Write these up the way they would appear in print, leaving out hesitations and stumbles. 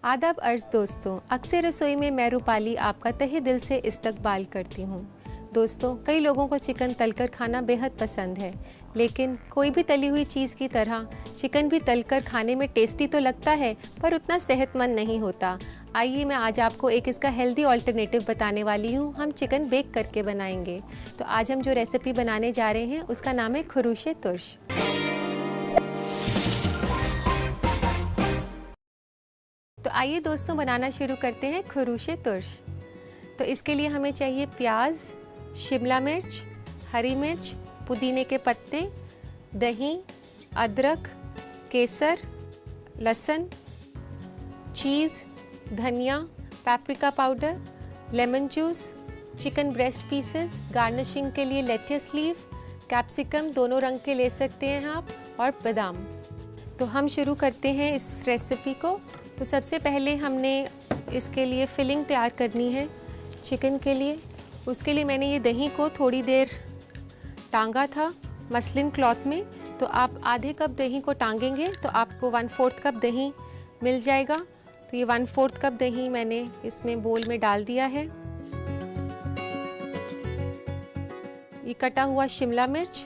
आदाब अर्ज़ दोस्तों, अक्सर रसोई में मैं रूपाली आपका तहे दिल से इस्तकबाल करती हूँ। दोस्तों, कई लोगों को चिकन तलकर खाना बेहद पसंद है, लेकिन कोई भी तली हुई चीज़ की तरह चिकन भी तलकर खाने में टेस्टी तो लगता है, पर उतना सेहतमंद नहीं होता। आइए मैं आज आपको एक इसका हेल्दी ऑल्टरनेटिव बताने वाली हूँ। हम चिकन बेक करके बनाएंगे। तो आज हम जो रेसिपी बनाने जा रहे हैं उसका नाम है खरूशे तुर्श। तो आइए दोस्तों बनाना शुरू करते हैं खरूशे तुर्श। तो इसके लिए हमें चाहिए प्याज, शिमला मिर्च, हरी मिर्च, पुदीने के पत्ते, दही, अदरक, केसर, लहसुन, चीज़, धनिया, paprika powder, lemon juice, chicken breast pieces, garnishing के लिए लेट्स लीफ, कैप्सिकम दोनों रंग के ले सकते हैं आप, और बादाम। तो हम शुरू करते हैं इस रेसिपी को। तो सबसे पहले हमने इसके लिए फिलिंग तैयार करनी है चिकन के लिए। उसके लिए मैंने ये दही को थोड़ी देर टांगा था मसलिन क्लॉथ में। तो आप आधे कप दही को टांगेंगे तो आपको 1/4 कप दही मिल जाएगा। तो ये 1/4 कप दही मैंने इसमें बोल में डाल दिया है। ये कटा हुआ शिमला मिर्च,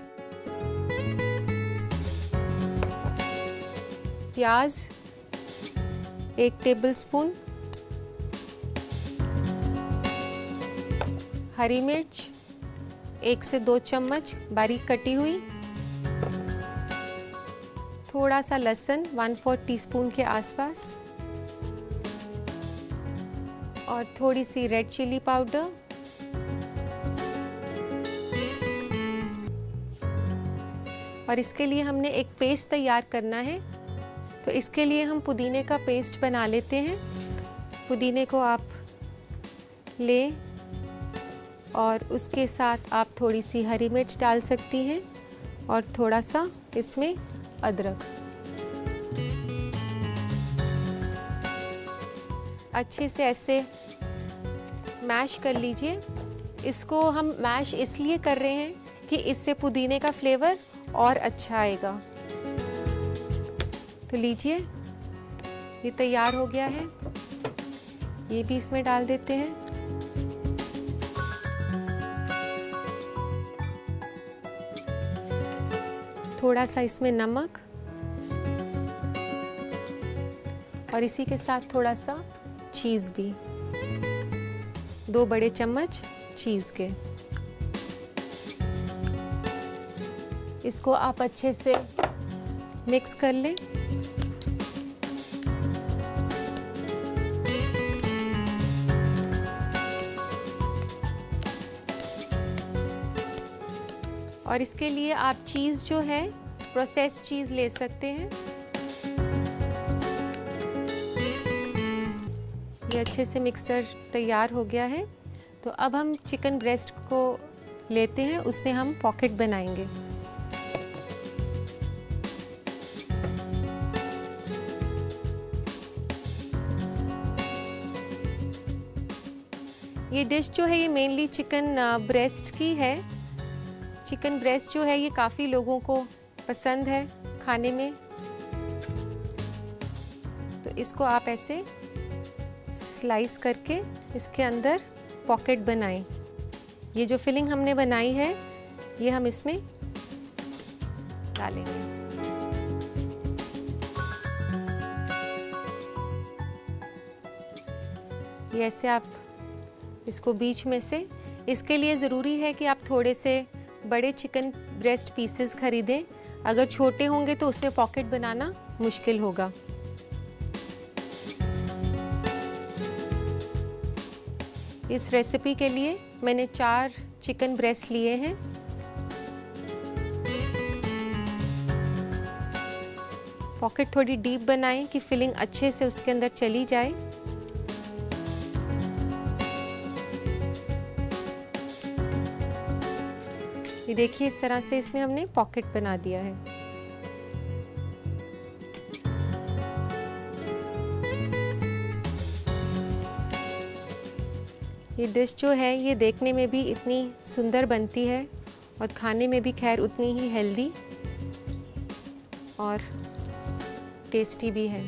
प्याज 1 टेबलस्पून, हरी मिर्च 1 से 2 चम्मच बारीक कटी हुई, थोड़ा सा लहसुन 1/4 टीस्पून के आसपास, और थोड़ी सी रेड चिली पाउडर, और इसके लिए हमने एक पेस्ट तैयार करना है। तो इसके लिए हम पुदीने का पेस्ट बना लेते हैं। पुदीने को आप ले और उसके साथ आप थोड़ी सी हरी मिर्च डाल सकती हैं और थोड़ा सा इसमें अदरक। अच्छे से ऐसे मैश कर लीजिए। इसको हम मैश इसलिए कर रहे हैं कि इससे पुदीने का फ्लेवर और अच्छा आएगा। तो लीजिए, ये तैयार हो गया है। ये भी इसमें डाल देते हैं। थोड़ा सा इसमें नमक, और इसी के साथ थोड़ा सा चीज़ भी, 2 बड़े चम्मच चीज़ के। इसको आप अच्छे से मिक्स कर लें। और इसके लिए आप चीज़ जो है प्रोसेस्ड चीज़ ले सकते हैं। ये अच्छे से मिक्सर तैयार हो गया है। तो अब हम चिकन ब्रेस्ट को लेते हैं, उसमें हम पॉकेट बनाएंगे। ये डिश जो है ये मेनली चिकन ब्रेस्ट की है। चिकन ब्रेस्ट जो है ये काफ़ी लोगों को पसंद है खाने में। तो इसको आप ऐसे स्लाइस करके इसके अंदर पॉकेट बनाएं। ये जो फिलिंग हमने बनाई है ये हम इसमें डालेंगे। ये ऐसे आप इसको बीच में से, इसके लिए ज़रूरी है कि आप थोड़े से बड़े चिकन ब्रेस्ट पीसेस खरीदें। अगर छोटे होंगे तो उसमें पॉकेट बनाना मुश्किल होगा। इस रेसिपी के लिए मैंने 4 चिकन ब्रेस्ट लिए हैं। पॉकेट थोड़ी डीप बनाएं कि फिलिंग अच्छे से उसके अंदर चली जाए। ये देखिए, इस तरह से इसमें हमने पॉकेट बना दिया है। ये डिश जो है ये देखने में भी इतनी सुंदर बनती है और खाने में भी खैर उतनी ही हेल्दी और टेस्टी भी है।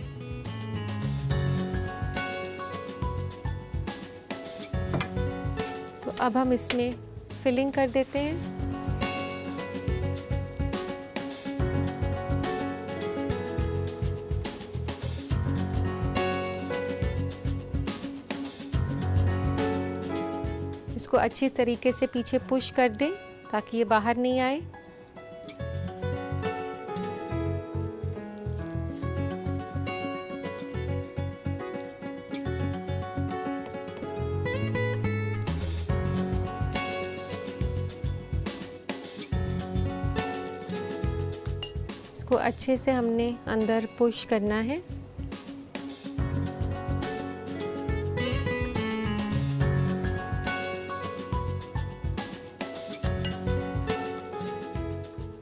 अब हम इसमें फिलिंग कर देते हैं। इसको अच्छी तरीके से पीछे पुश कर दें ताकि ये बाहर नहीं आए। इसको अच्छे से हमने अंदर पुश करना है।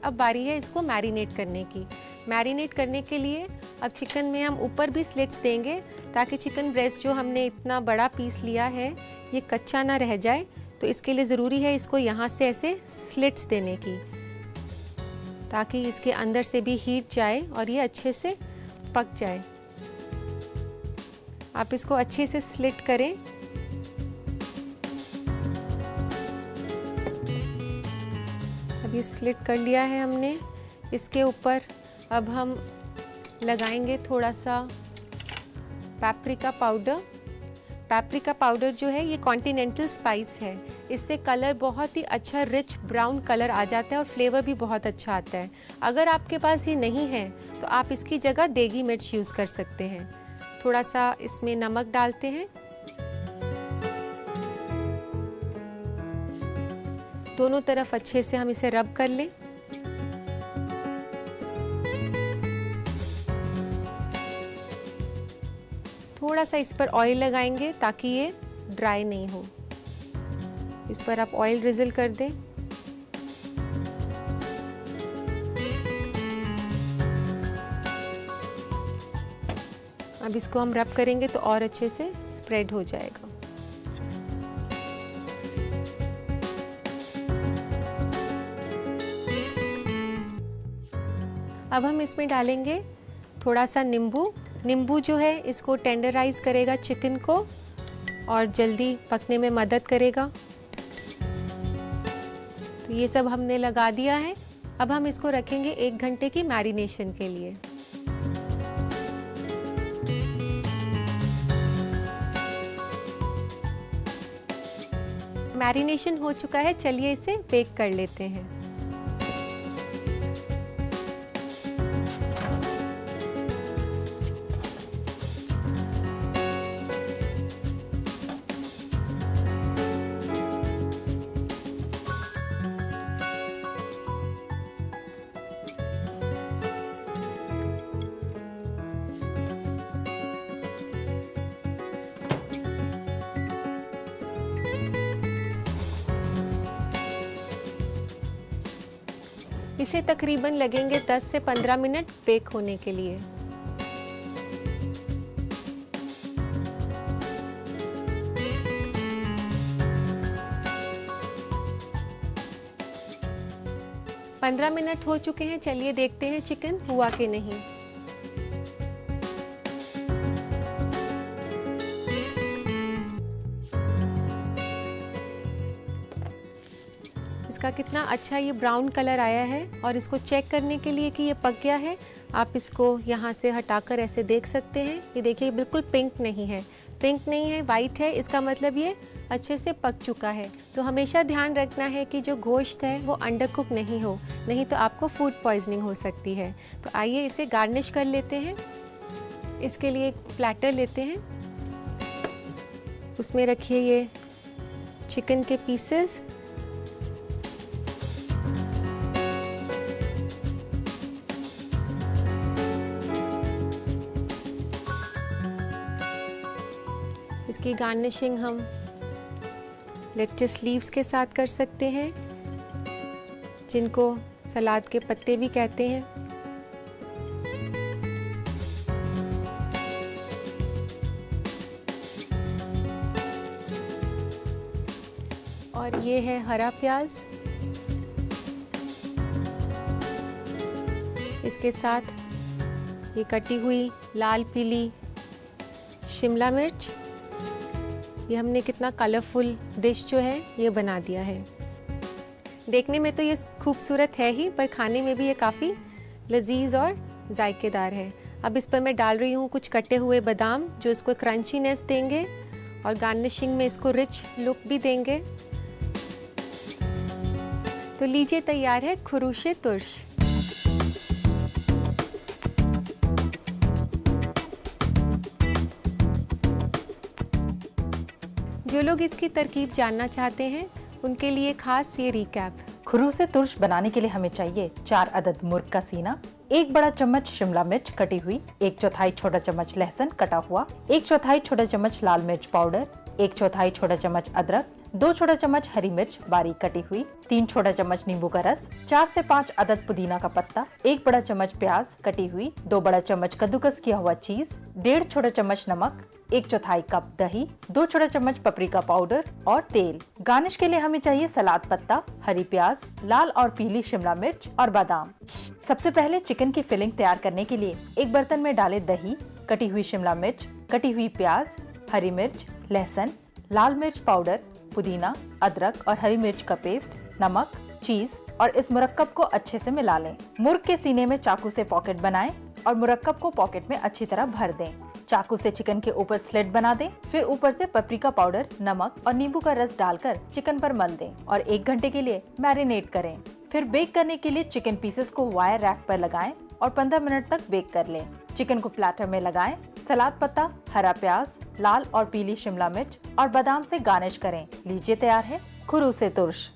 अब बारी है इसको मैरिनेट करने की। मैरिनेट करने के लिए अब चिकन में हम ऊपर भी स्लिट्स देंगे ताकि चिकन ब्रेस्ट जो हमने इतना बड़ा पीस लिया है ये कच्चा ना रह जाए। तो इसके लिए ज़रूरी है इसको यहाँ से ऐसे स्लिट्स देने की ताकि इसके अंदर से भी हीट जाए और ये अच्छे से पक जाए। आप इसको अच्छे से स्लिट करें। अब ये स्लिट कर लिया है हमने। इसके ऊपर अब हम लगाएंगे थोड़ा सा पैप्रिका पाउडर। पैप्रिका पाउडर जो है ये कॉन्टिनेंटल स्पाइस है। इससे कलर बहुत ही अच्छा रिच ब्राउन कलर आ जाता है और फ्लेवर भी बहुत अच्छा आता है। अगर आपके पास ये नहीं है तो आप इसकी जगह देगी मिर्च यूज़ कर सकते हैं। थोड़ा सा इसमें नमक डालते हैं। दोनों तरफ अच्छे से हम इसे रब कर लें। थोड़ा सा इस पर ऑयल लगाएंगे ताकि ये ड्राई नहीं हो। इस पर आप ऑयल ड्रिजल कर दें। अब इसको हम रब करेंगे तो और अच्छे से स्प्रेड हो जाएगा। अब हम इसमें डालेंगे थोड़ा सा नींबू। नींबू जो है इसको टेंडराइज करेगा चिकन को और जल्दी पकने में मदद करेगा। तो ये सब हमने लगा दिया है। अब हम इसको रखेंगे 1 घंटे की मैरिनेशन के लिए। मैरिनेशन हो चुका है, चलिए इसे बेक कर लेते हैं। इसे तकरीबन लगेंगे 10 से 15 मिनट बेक होने के लिए। पंद्रह मिनट हो चुके हैं, चलिए देखते हैं चिकन हुआ कि नहीं। इसका कितना अच्छा ये ब्राउन कलर आया है। और इसको चेक करने के लिए कि ये पक गया है, आप इसको यहाँ से हटाकर ऐसे देख सकते हैं। ये देखिए बिल्कुल पिंक नहीं है, पिंक नहीं है, वाइट है। इसका मतलब ये अच्छे से पक चुका है। तो हमेशा ध्यान रखना है कि जो गोश्त है वो अंडर कुक नहीं हो, नहीं तो आपको फूड पॉइजनिंग हो सकती है। तो आइए इसे गार्निश कर लेते हैं। इसके लिए एक प्लेटर लेते हैं, उसमें रखिए ये चिकन के पीसेस। इसकी गार्निशिंग हम लेट्स लीव्स के साथ कर सकते हैं, जिनको सलाद के पत्ते भी कहते हैं। और ये है हरा प्याज, इसके साथ ये कटी हुई लाल पीली शिमला मिर्च ये हमने कितना कलरफुल डिश जो है ये बना दिया है। देखने में तो ये खूबसूरत है ही, पर खाने में भी ये काफ़ी लजीज और जायकेदार है। अब इस पर मैं डाल रही हूँ कुछ कटे हुए बादाम जो इसको क्रंचीनेस देंगे और गार्निशिंग में इसको रिच लुक भी देंगे। तो लीजिए, तैयार है खुरूशे तुर्श। जो लोग इसकी तरकीब जानना चाहते हैं उनके लिए खास ये रिकैप। खुरूशे तुर्श बनाने के लिए हमें चाहिए 4 अदद मुर्ग का सीना, 1 बड़ा चम्मच शिमला मिर्च कटी हुई, 1/4 छोटा चम्मच लहसुन कटा हुआ, 1/4 छोटा चम्मच लाल मिर्च पाउडर, 1/4 छोटा चम्मच अदरक, 2 छोटा चम्मच हरी मिर्च बारीक कटी हुई, 3 छोटा चम्मच नींबू का रस, 4 से 5 अदद पुदीना का पत्ता, 1 बड़ा चम्मच प्याज कटी हुई, 2 बड़ा चम्मच कद्दूकस किया हुआ चीज, 1.5 छोटा चम्मच नमक, 1/4 कप दही, 2 छोटा चम्मच पपरिका पाउडर और तेल। गार्निश के लिए हमें चाहिए सलाद पत्ता, हरी प्याज, लाल और पीली शिमला मिर्च और बादाम। सबसे पहले चिकन की फिलिंग तैयार करने के लिए एक बर्तन में डालें दही, कटी हुई शिमला मिर्च, कटी हुई प्याज, हरी मिर्च, लहसुन, लाल मिर्च पाउडर, पुदीना, अदरक और हरी मिर्च का पेस्ट, नमक, चीज और इस मुरक्कब को अच्छे से मिला लें। मुर्ग के सीने में चाकू से पॉकेट बनाएं और मुरक्कब को पॉकेट में अच्छी तरह भर दें। चाकू से चिकन के ऊपर स्लिट बना दें, फिर ऊपर से पपरिका पाउडर, नमक और नींबू का रस डालकर चिकन पर मल दें और 1 घंटे के लिए मैरिनेट करें। फिर बेक करने के लिए चिकन पीसेस को वायर रैक पर लगाएं और 15 मिनट तक बेक कर लें। चिकन को प्लेटर में लगाएं, सलाद पत्ता, हरा प्याज, लाल और पीली शिमला मिर्च और बादाम से गार्निश करें। लीजिए, तैयार है खुरूशे तुर्श।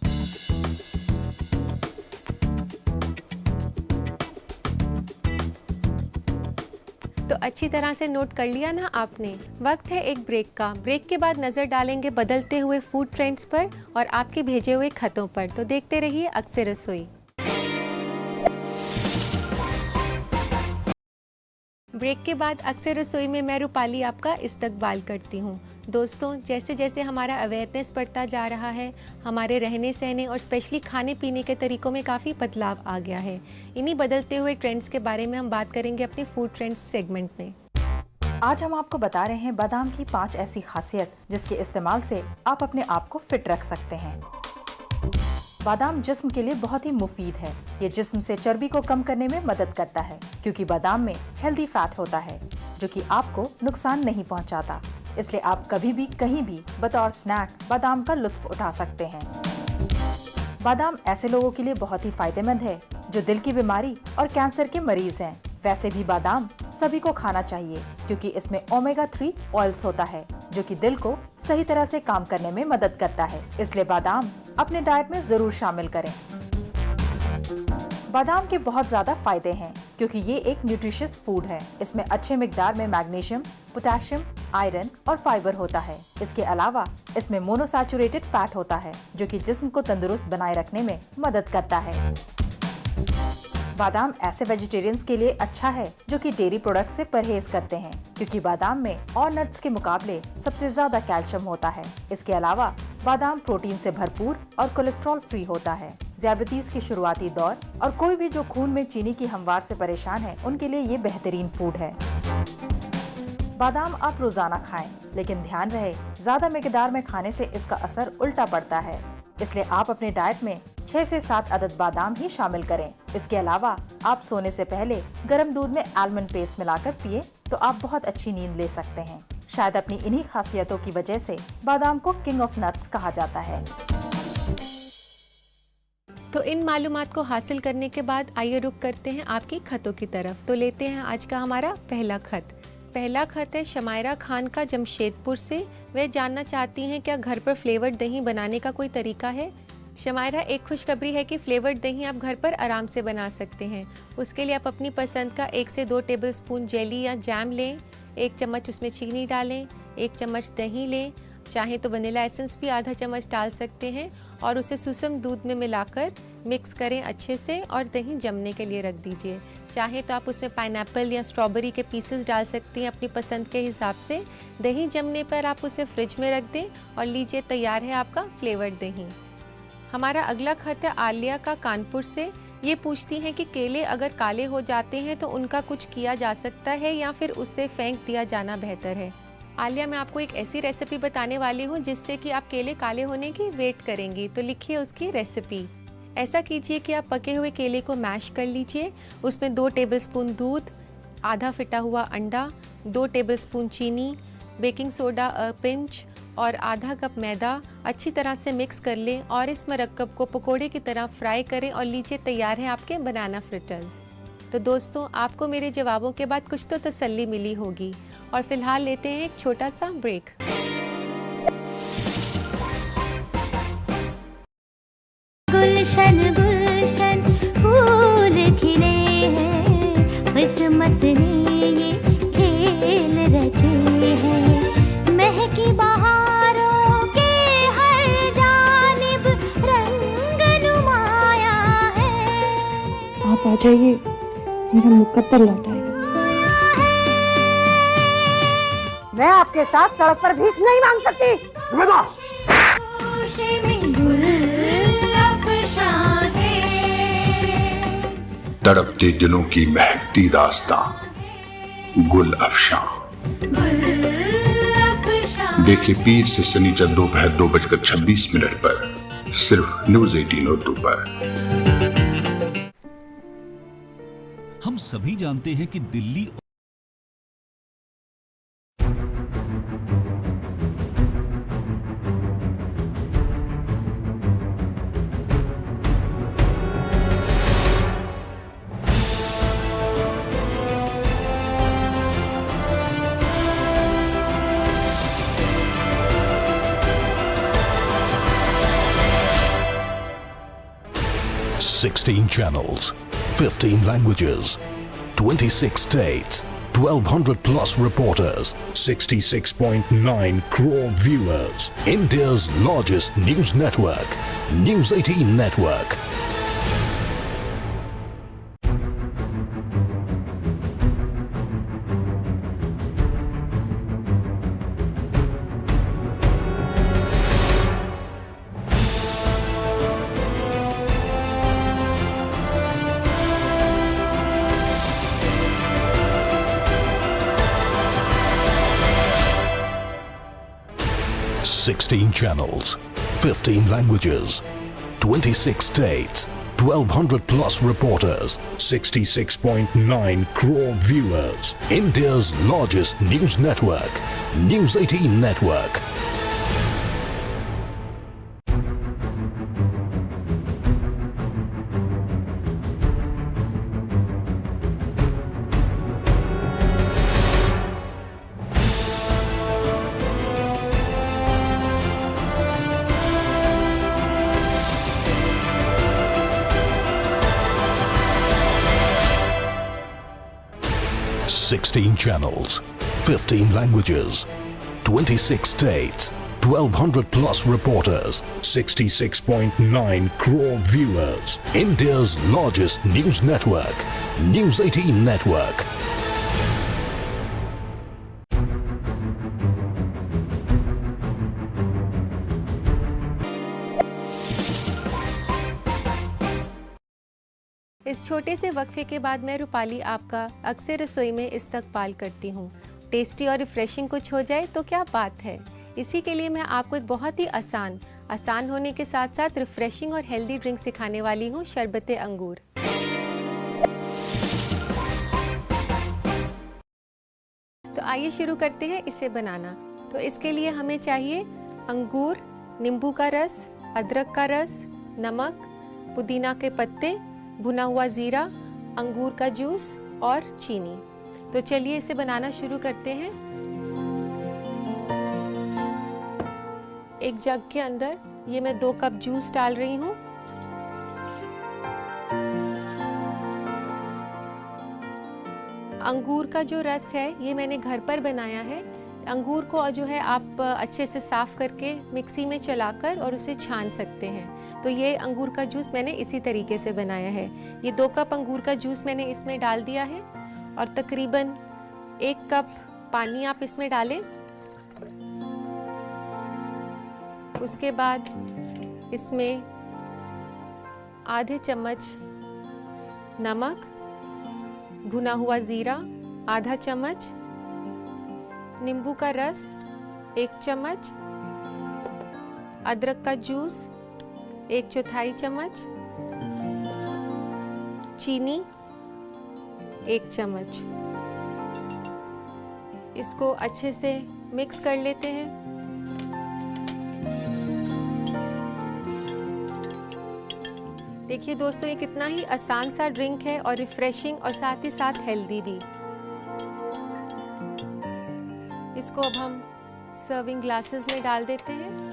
तो अच्छी तरह से नोट कर लिया ना आपने। वक्त है एक ब्रेक का। ब्रेक के बाद नजर डालेंगे बदलते हुए फूड ट्रेंड्स पर और आपके भेजे हुए खतों पर। तो देखते रहिए अक्सर रसोई। ब्रेक के बाद अक्सर रसोई में मैं रूपाली आपका इस्तकबाल करती हूँ। दोस्तों, जैसे जैसे हमारा अवेयरनेस बढ़ता जा रहा है, हमारे रहने सहने और स्पेशली खाने पीने के तरीकों में काफ़ी बदलाव आ गया है। इन्हीं बदलते हुए ट्रेंड्स के बारे में हम बात करेंगे अपने फूड ट्रेंड्स सेगमेंट में। आज हम आपको बता रहे हैं बादाम की 5 ऐसी खासियत जिसके इस्तेमाल से आप अपने आप को फिट रख सकते हैं। बादाम जिस्म के लिए बहुत ही मुफीद है। ये जिस्म से चर्बी को कम करने में मदद करता है क्योंकि बादाम में हेल्दी फैट होता है जो कि आपको नुकसान नहीं पहुंचाता। इसलिए आप कभी भी कहीं भी बतौर स्नैक बादाम का लुत्फ उठा सकते हैं। बादाम ऐसे लोगों के लिए बहुत ही फायदेमंद है जो दिल की बीमारी और कैंसर के मरीज हैं। वैसे भी बादाम सभी को खाना चाहिए क्योंकि इसमें ओमेगा 3 ऑयल्स होता है जो कि दिल को सही तरह से काम करने में मदद करता है। इसलिए बादाम अपने डाइट में जरूर शामिल करें। बादाम के बहुत ज्यादा फायदे हैं क्योंकि ये एक न्यूट्रिशियस फूड है। इसमें अच्छे मिकदार में मैग्नीशियम, पोटेशियम, आयरन और फाइबर होता है। इसके अलावा इसमें मोनोसैचुरेटेड फैट होता है जो कि जिस्म को तंदुरुस्त बनाए रखने में मदद करता है। बादाम ऐसे वेजिटेरियंस के लिए अच्छा है जो कि डेयरी प्रोडक्ट से परहेज करते हैं क्योंकि बादाम में और नट्स के मुकाबले सबसे ज्यादा कैल्शियम होता है। इसके अलावा बादाम प्रोटीन से भरपूर और कोलेस्ट्रॉल फ्री होता है। डायबिटीज की शुरुआती दौर और कोई भी जो खून में चीनी की हमवार से परेशान है उनके लिए ये बेहतरीन फूड है। बादाम आप रोजाना खाएं, लेकिन ध्यान रहे ज्यादा मिकदार में खाने से इसका असर उल्टा पड़ता है। इसलिए आप अपने डाइट में 6 से 7 अदद बादाम ही शामिल करें। इसके अलावा आप सोने से पहले गर्म दूध में आलमंड पेस्ट मिलाकर पिए तो आप बहुत अच्छी नींद ले सकते हैं। शायद अपनी इन्हीं खासियतों की वजह से बादाम को किंग ऑफ नट्स कहा जाता है। तो इन मालूमात को हासिल करने के बाद आइए रुक करते हैं आपकी खतों की तरफ। तो लेते हैं आज का हमारा पहला खत। पहला खत है शमायरा खान का जमशेदपुर से। वे जानना चाहती हैं क्या घर पर फ्लेवर्ड दही बनाने का कोई तरीका है। शमायरा, एक खुशखबरी है कि फ्लेवर्ड दही आप घर पर आराम से बना सकते हैं। उसके लिए आप अपनी पसंद का 1 से 2 टेबलस्पून जेली या जैम लें, 1 चम्मच उसमें चीनी डालें, 1 चम्मच दही लें, चाहे तो वनीला एसेंस भी आधा चम्मच डाल सकते हैं और उसे सुसम दूध में मिलाकर मिक्स करें अच्छे से और दही जमने के लिए रख दीजिए। चाहे तो आप उसमें पाइनएप्पल या स्ट्रॉबेरी के पीसेस डाल सकती हैं अपनी पसंद के हिसाब से। दही जमने पर आप उसे फ्रिज में रख दें और लीजिए, तैयार है आपका फ्लेवर्ड दही। हमारा अगला खत है आलिया का कानपुर से। ये पूछती हैं कि केले अगर काले हो जाते हैं तो उनका कुछ किया जा सकता है या फिर उससे फेंक दिया जाना बेहतर है। आलिया, मैं आपको एक ऐसी रेसिपी बताने वाली हूँ जिससे कि आप केले काले होने की वेट करेंगी। तो लिखिए उसकी रेसिपी। ऐसा कीजिए कि आप पके हुए केले को मैश कर लीजिए। उसमें 2 टेबलस्पून दूध, आधा फिटा हुआ अंडा, 2 टेबलस्पून चीनी, बेकिंग सोडा पिंच और आधा कप मैदा अच्छी तरह से मिक्स कर लें और इस मरकब को पकोड़े की तरह फ्राई करें और लीजिए तैयार है आपके बनाना फ्रिटर्स। तो दोस्तों, आपको मेरे जवाबों के बाद कुछ तो तसल्ली मिली होगी और फिलहाल लेते हैं एक छोटा सा ब्रेक। गुलशन गुलशन फूल खिले हैं, किस्मत ने ये खेल रचे हैं। महकी बहारों के हर जानिब रंग नुमाया है। आप आ जाइए, मेरा मुकद्दर लौट आएगा। मैं आपके साथ सड़क पर भीख नहीं मांग सकती। तड़पते दिलों की महकती दास्तां गुल अफशां। देखिए पीर से शनिचर दोपहर 2:26 पर सिर्फ न्यूज़ 18 उर्दू पर। हम सभी जानते हैं कि Delhi ...16 channels, 15 languages, 26 states, 1,200 plus reporters, 66.9 crore viewers. India's largest news network, News 18 Network. ...16 channels, 15 languages, 26 states, 1,200 plus reporters, 66.9 crore viewers. India's largest news network, News 18 Network. ...16 channels, 15 languages, 26 states, 1,200 plus reporters, 66.9 crore viewers. India's largest news network, News 18 Network. इस छोटे से वक्फे के बाद मैं रूपाली आपका अक्सर रसोई में इस्तकबाल करती हूँ। टेस्टी और रिफ्रेशिंग कुछ हो जाए तो क्या बात है। इसी के लिए मैं आपको एक बहुत ही आसान होने के साथ साथ रिफ्रेशिंग और हेल्दी ड्रिंक सिखाने वाली हूँ, शरबत अंगूर। तो आइए शुरू करते हैं इसे बनाना। तो इसके लिए हमें चाहिए अंगूर, नींबू का रस, अदरक का रस, नमक, पुदीना के पत्ते, भुना हुआ जीरा, अंगूर का जूस और चीनी। तो चलिए इसे बनाना शुरू करते हैं। एक जग के अंदर ये मैं 2 कप जूस डाल रही हूँ। अंगूर का जो रस है ये मैंने घर पर बनाया है। अंगूर को जो है आप अच्छे से साफ करके मिक्सी में चलाकर और उसे छान सकते हैं। तो ये अंगूर का जूस मैंने इसी तरीके से बनाया है। ये 2 कप अंगूर का जूस मैंने इसमें डाल दिया है और तकरीबन 1 कप पानी आप इसमें डालें। उसके बाद इसमें आधे चम्मच नमक, भुना हुआ जीरा आधा चम्मच, नींबू का रस 1 चम्मच, अदरक का जूस 1/4 चम्मच, चीनी 1 चम्मच। इसको अच्छे से मिक्स कर लेते हैं। देखिए दोस्तों, ये कितना ही आसान सा ड्रिंक है और रिफ्रेशिंग और साथ ही साथ हेल्दी भी। इसको अब हम सर्विंग ग्लासेस में डाल देते हैं।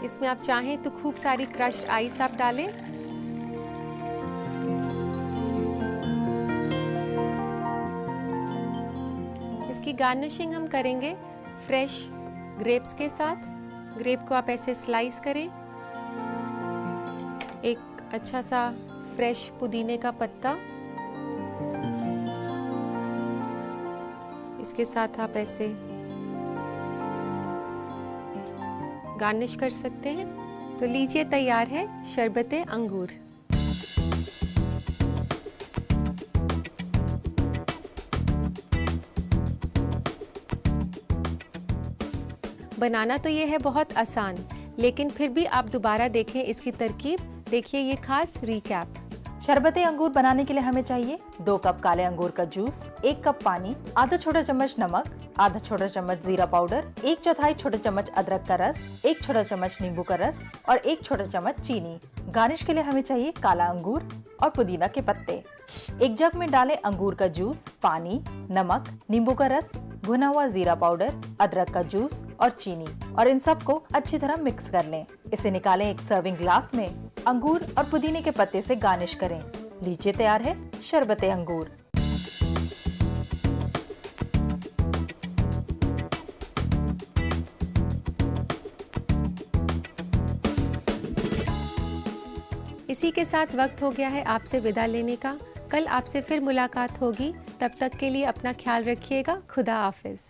इसमें आप चाहें तो खूब सारी क्रश्ड आइस आप डालें। इसकी गार्निशिंग हम करेंगे फ्रेश ग्रेप्स के साथ। ग्रेप को आप ऐसे स्लाइस करें। एक अच्छा सा फ्रेश पुदीने का पत्ता, इसके साथ आप ऐसे गार्निश कर सकते हैं। तो लीजिए, तैयार है शरबते अंगूर। बनाना तो ये है बहुत आसान, लेकिन फिर भी आप दोबारा देखें इसकी तरकीब। देखिए ये खास रिकैप। शरबते अंगूर बनाने के लिए हमें चाहिए 2 कप काले अंगूर का जूस, 1 कप पानी, आधा छोटा चम्मच नमक, आधा छोटा चम्मच जीरा पाउडर, 1/4 छोटा चम्मच अदरक का रस, 1 छोटा चम्मच नींबू का रस और 1 छोटा चम्मच चीनी। गार्निश के लिए हमें चाहिए काला अंगूर और पुदीना के पत्ते। एक जग में डालें अंगूर का जूस, पानी, नमक, नींबू का रस, भुना हुआ जीरा पाउडर, अदरक का जूस और चीनी, और इन सबको अच्छी तरह मिक्स कर लें। इसे निकालें एक सर्विंग ग्लास में। अंगूर और पुदीने के पत्ते से गार्निश करें। लीजिए, तैयार है शरबते अंगूर। इसी के साथ वक्त हो गया है आपसे विदा लेने का। कल आपसे फिर मुलाकात होगी। तब तक के लिए अपना ख्याल रखिएगा। खुदा हाफिज।